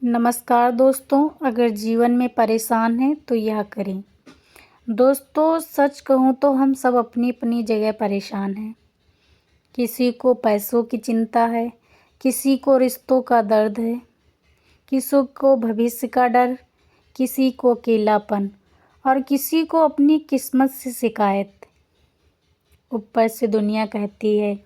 नमस्कार दोस्तों, अगर जीवन में परेशान हैं तो यह करें। दोस्तों सच कहूँ तो हम सब अपनी अपनी जगह परेशान हैं। किसी को पैसों की चिंता है, किसी को रिश्तों का दर्द है, किसी को भविष्य का डर, किसी को अकेलापन और किसी को अपनी किस्मत से शिकायत। ऊपर से दुनिया कहती है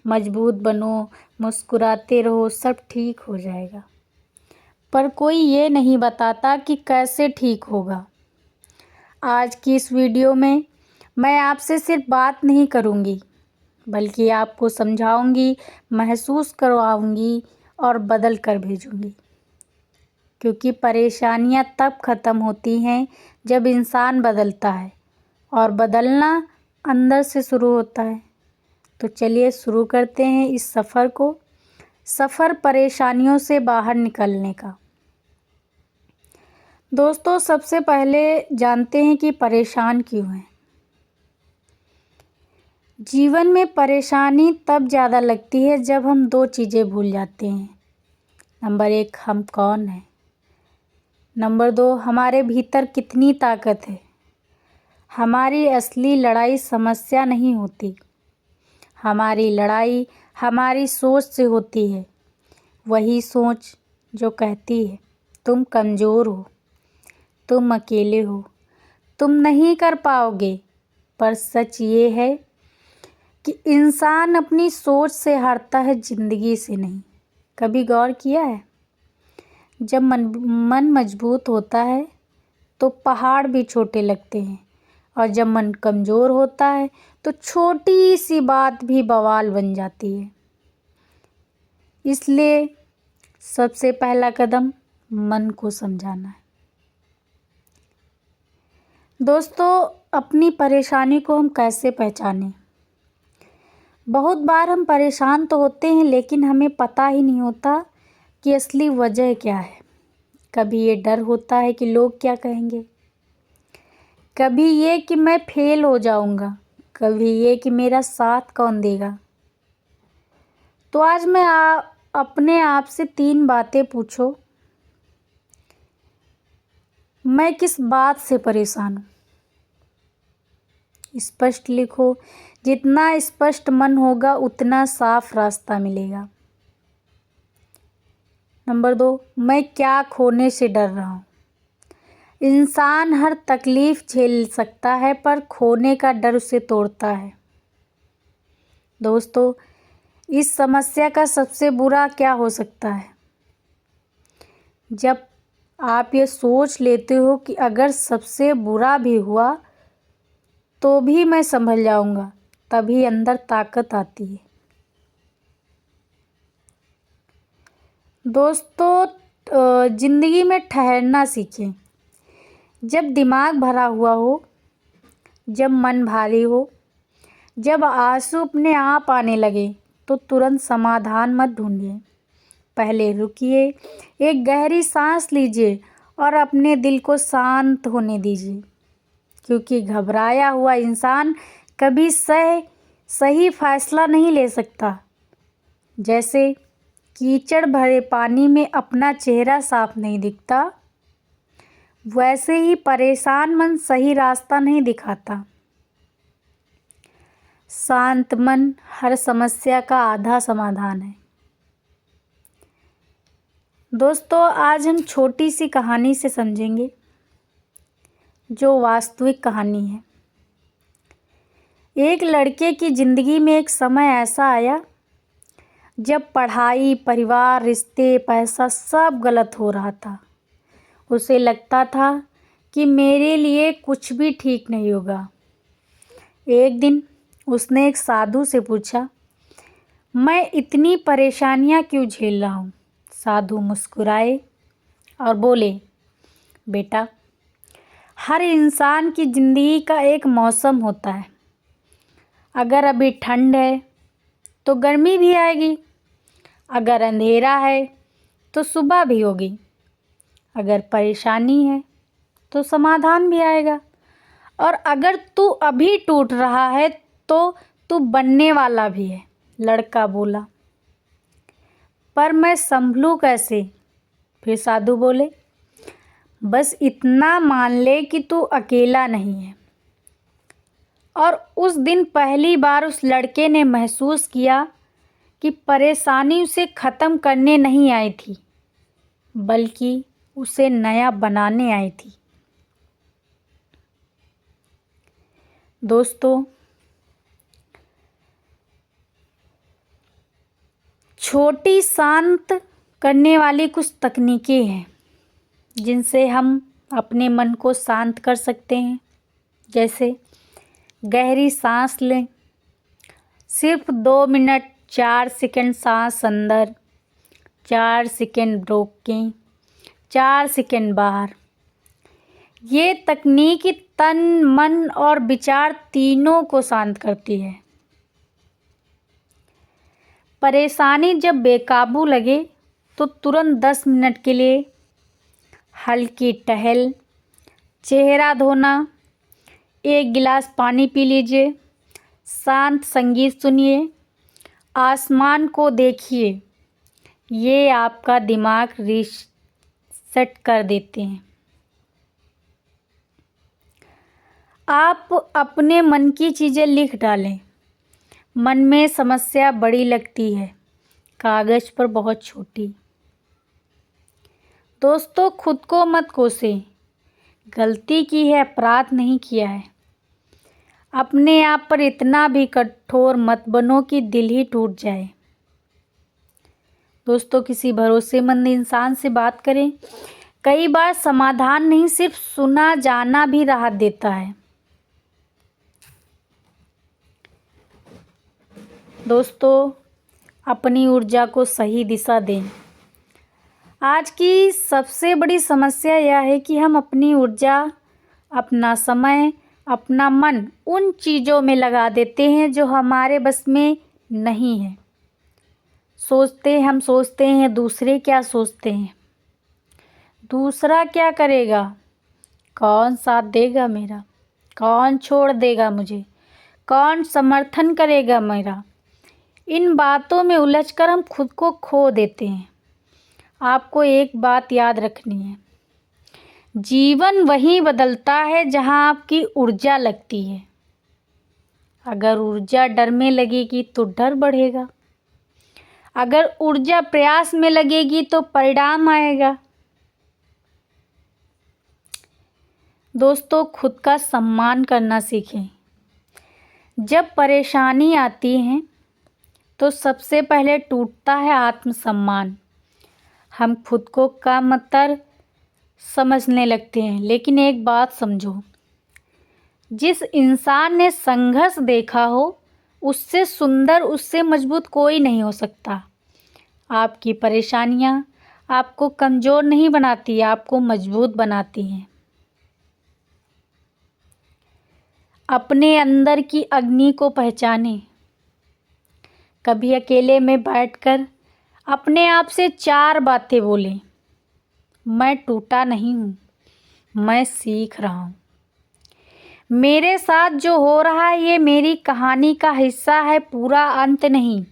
मजबूत बनो, मुस्कुराते रहो, सब ठीक हो जाएगा। पर कोई ये नहीं बताता कि कैसे ठीक होगा। आज की इस वीडियो में मैं आपसे सिर्फ बात नहीं करूँगी, बल्कि आपको समझाऊँगी, महसूस करवाऊँगी और बदल कर भेजूँगी। क्योंकि परेशानियाँ तब ख़त्म होती हैं जब इंसान बदलता है, और बदलना अंदर से शुरू होता है। तो चलिए शुरू करते हैं इस सफ़र को, सफ़र परेशानियों से बाहर निकलने का। दोस्तों सबसे पहले जानते हैं कि परेशान क्यों हैं। जीवन में परेशानी तब ज़्यादा लगती है जब हम दो चीज़ें भूल जाते हैं। नंबर 1, हम कौन हैं। नंबर 2, हमारे भीतर कितनी ताकत है। हमारी असली लड़ाई समस्या नहीं होती, हमारी लड़ाई हमारी सोच से होती है। वही सोच जो कहती है तुम कमज़ोर हो, तुम अकेले हो, तुम नहीं कर पाओगे। पर सच ये है कि इंसान अपनी सोच से हारता है, ज़िंदगी से नहीं। कभी गौर किया है, जब मन मजबूत होता है तो पहाड़ भी छोटे लगते हैं, और जब मन कमज़ोर होता है तो छोटी सी बात भी बवाल बन जाती है। इसलिए सबसे पहला कदम मन को समझाना है। दोस्तों अपनी परेशानी को हम कैसे पहचानें। बहुत बार हम परेशान तो होते हैं, लेकिन हमें पता ही नहीं होता कि असली वजह क्या है। कभी ये डर होता है कि लोग क्या कहेंगे, कभी ये कि मैं फेल हो जाऊंगा, कभी ये कि मेरा साथ कौन देगा। तो आज मैं अपने आप से 3 बातें पूछो, मैं किस बात से परेशान हूँ। स्पष्ट लिखो, जितना स्पष्ट मन होगा उतना साफ रास्ता मिलेगा। नंबर 2, मैं क्या खोने से डर रहा हूँ। इंसान हर तकलीफ़ झेल सकता है, पर खोने का डर उसे तोड़ता है। दोस्तों इस समस्या का सबसे बुरा क्या हो सकता है, जब आप ये सोच लेते हो कि अगर सबसे बुरा भी हुआ तो भी मैं संभल जाऊंगा, तभी अंदर ताकत आती है। दोस्तों ज़िंदगी में ठहरना सीखें। जब दिमाग भरा हुआ हो, जब मन भारी हो, जब आंसू अपने आप आने लगे, तो तुरंत समाधान मत ढूंढिए। पहले रुकिए, एक गहरी सांस लीजिए और अपने दिल को शांत होने दीजिए। क्योंकि घबराया हुआ इंसान कभी सही फैसला नहीं ले सकता। जैसे कीचड़ भरे पानी में अपना चेहरा साफ नहीं दिखता, वैसे ही परेशान मन सही रास्ता नहीं दिखाता। शांत मन हर समस्या का आधा समाधान है। दोस्तों आज हम छोटी सी कहानी से समझेंगे, जो वास्तविक कहानी है। एक लड़के की ज़िंदगी में एक समय ऐसा आया जब पढ़ाई, परिवार, रिश्ते, पैसा सब गलत हो रहा था। उसे लगता था कि मेरे लिए कुछ भी ठीक नहीं होगा। एक दिन उसने एक साधु से पूछा, मैं इतनी परेशानियां क्यों झेल रहा हूँ। साधु मुस्कुराए और बोले, बेटा, हर इंसान की ज़िंदगी का एक मौसम होता है। अगर अभी ठंड है तो गर्मी भी आएगी, अगर अंधेरा है तो सुबह भी होगी, अगर परेशानी है तो समाधान भी आएगा, और अगर तू अभी टूट रहा है तो तू बनने वाला भी है। लड़का बोला, पर मैं संभलूं कैसे। फिर साधु बोले, बस इतना मान ले कि तू अकेला नहीं है। और उस दिन पहली बार उस लड़के ने महसूस किया कि परेशानी उसे ख़त्म करने नहीं आई थी, बल्कि उसे नया बनाने आई थी। दोस्तों, छोटी शांत करने वाली कुछ तकनीकें हैं जिनसे हम अपने मन को शांत कर सकते हैं। जैसे गहरी सांस लें, सिर्फ 2 मिनट 4 सेकंड सांस अंदर, 4 सेकंड रोकें, 4 सेकंड बाहर। ये तकनीक तन, मन और विचार तीनों को शांत करती है। परेशानी जब बेकाबू लगे तो तुरंत 10 मिनट के लिए हल्की टहल, चेहरा धोना, 1 गिलास पानी पी लीजिए, शांत संगीत सुनिए, आसमान को देखिए। ये आपका दिमाग रीसेट कर देते हैं। आप अपने मन की चीज़ें लिख डालें। मन में समस्या बड़ी लगती है, कागज़ पर बहुत छोटी। दोस्तों, खुद को मत कोसें। गलती की है, अपराध नहीं किया है। अपने आप पर इतना भी कठोर मत बनो कि दिल ही टूट जाए। दोस्तों, किसी भरोसेमंद इंसान से बात करें। कई बार समाधान नहीं, सिर्फ सुना जाना भी राहत देता है। दोस्तों, अपनी ऊर्जा को सही दिशा दें। आज की सबसे बड़ी समस्या यह है कि हम अपनी ऊर्जा, अपना समय, अपना मन उन चीज़ों में लगा देते हैं जो हमारे बस में नहीं है। हम सोचते हैं दूसरे क्या सोचते हैं, दूसरा क्या करेगा, कौन साथ देगा मेरा, कौन छोड़ देगा मुझे, कौन समर्थन करेगा मेरा। इन बातों में उलझकर हम खुद को खो देते हैं। आपको एक बात याद रखनी है, जीवन वहीं बदलता है जहां आपकी ऊर्जा लगती है। अगर ऊर्जा डर में लगेगी तो डर बढ़ेगा, अगर ऊर्जा प्रयास में लगेगी तो परिणाम आएगा। दोस्तों, खुद का सम्मान करना सीखें। जब परेशानी आती है तो सबसे पहले टूटता है आत्मसम्मान। हम खुद को कमतर समझने लगते हैं, लेकिन एक बात समझो, जिस इंसान ने संघर्ष देखा हो, उससे सुंदर, उससे मजबूत कोई नहीं हो सकता। आपकी परेशानियां आपको कमज़ोर नहीं बनाती, आपको मजबूत बनाती हैं। अपने अंदर की अग्नि को पहचानें। कभी अकेले में बैठकर अपने आप से 4 बातें बोलें। मैं टूटा नहीं हूँ, मैं सीख रहा हूँ। मेरे साथ जो हो रहा है ये मेरी कहानी का हिस्सा है, पूरा अंत नहीं।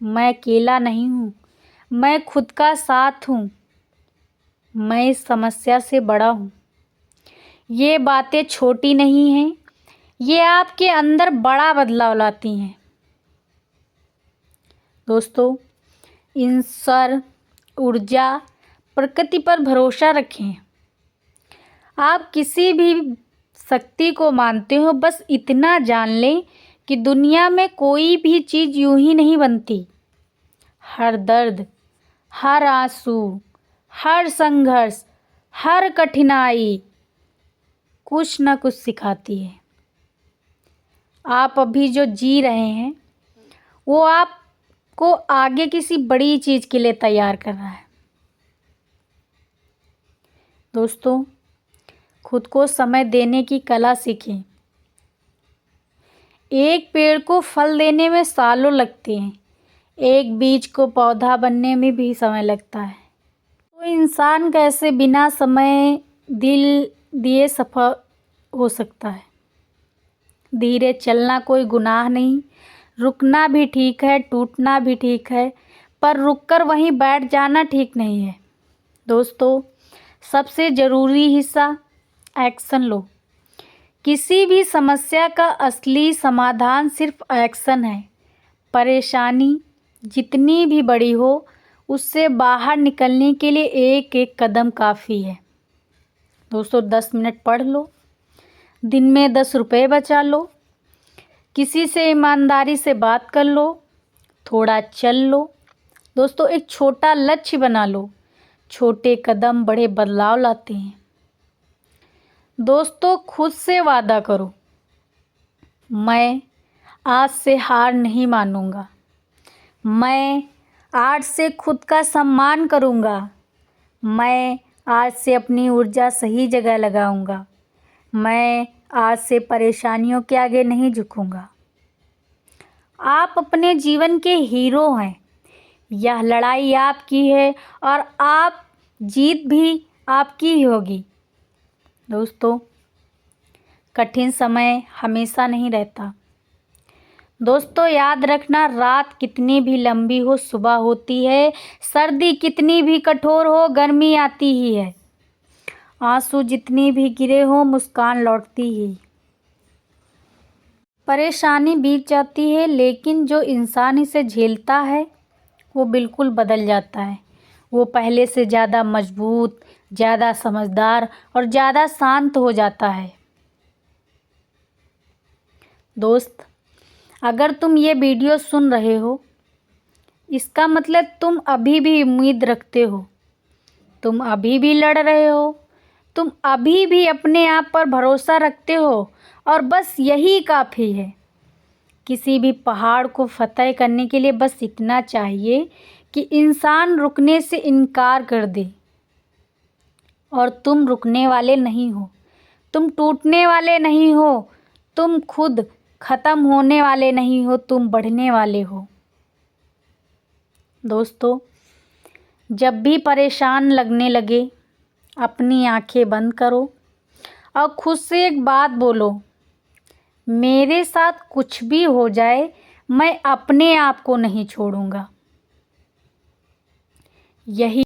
मैं अकेला नहीं हूँ, मैं खुद का साथ हूँ, मैं इस समस्या से बड़ा हूँ। ये बातें छोटी नहीं हैं, ये आपके अंदर बड़ा बदलाव लाती हैं। दोस्तों, ईश्वर, ऊर्जा, प्रकृति पर भरोसा रखें। आप किसी भी शक्ति को मानते हो, बस इतना जान लें कि दुनिया में कोई भी चीज़ यूं ही नहीं बनती। हर दर्द, हर आंसू, हर संघर्ष, हर कठिनाई कुछ न कुछ सिखाती है। आप अभी जो जी रहे हैं वो आपको आगे किसी बड़ी चीज़ के लिए तैयार कर रहा है। दोस्तों, खुद को समय देने की कला सीखें। एक पेड़ को फल देने में सालों लगते हैं, एक बीज को पौधा बनने में भी समय लगता है। तो इंसान कैसे बिना समय दिल दिए सफल हो सकता है। धीरे चलना कोई गुनाह नहीं, रुकना भी ठीक है, टूटना भी ठीक है, पर रुककर वहीं बैठ जाना ठीक नहीं है। दोस्तों, सबसे ज़रूरी हिस्सा, एक्शन लो। किसी भी समस्या का असली समाधान सिर्फ एक्शन है। परेशानी जितनी भी बड़ी हो, उससे बाहर निकलने के लिए एक एक कदम काफ़ी है। दोस्तों, 10 मिनट पढ़ लो, दिन में 10 रुपये बचा लो, किसी से ईमानदारी से बात कर लो, थोड़ा चल लो। दोस्तों, एक छोटा लक्ष्य बना लो। छोटे कदम बड़े बदलाव लाते हैं। दोस्तों, खुद से वादा करो, मैं आज से हार नहीं मानूंगा। मैं आज से खुद का सम्मान करूंगा। मैं आज से अपनी ऊर्जा सही जगह लगाऊंगा। मैं आज से परेशानियों के आगे नहीं झुकूंगा। आप अपने जीवन के हीरो हैं। यह लड़ाई आपकी है और आप जीत भी आपकी ही होगी। दोस्तों, कठिन समय हमेशा नहीं रहता। दोस्तों, याद रखना, रात कितनी भी लंबी हो सुबह होती है। सर्दी कितनी भी कठोर हो गर्मी आती ही है। आंसू जितनी भी गिरे हो मुस्कान लौटती ही। परेशानी बीत जाती है, लेकिन जो इंसान इसे झेलता है वो बिल्कुल बदल जाता है। वो पहले से ज़्यादा मजबूत, ज़्यादा समझदार और ज़्यादा शांत हो जाता है। दोस्त, अगर तुम ये वीडियो सुन रहे हो, इसका मतलब तुम अभी भी उम्मीद रखते हो, तुम अभी भी लड़ रहे हो, तुम अभी भी अपने आप पर भरोसा रखते हो, और बस यही काफ़ी है। किसी भी पहाड़ को फतह करने के लिए बस इतना चाहिए कि इंसान रुकने से इनकार कर दे। और तुम रुकने वाले नहीं हो, तुम टूटने वाले नहीं हो, तुम खुद ख़त्म होने वाले नहीं हो, तुम बढ़ने वाले हो। दोस्तों, जब भी परेशान लगने लगे, अपनी आंखें बंद करो और खुद से एक बात बोलो, मेरे साथ कुछ भी हो जाए, मैं अपने आप को नहीं छोड़ूंगा। यही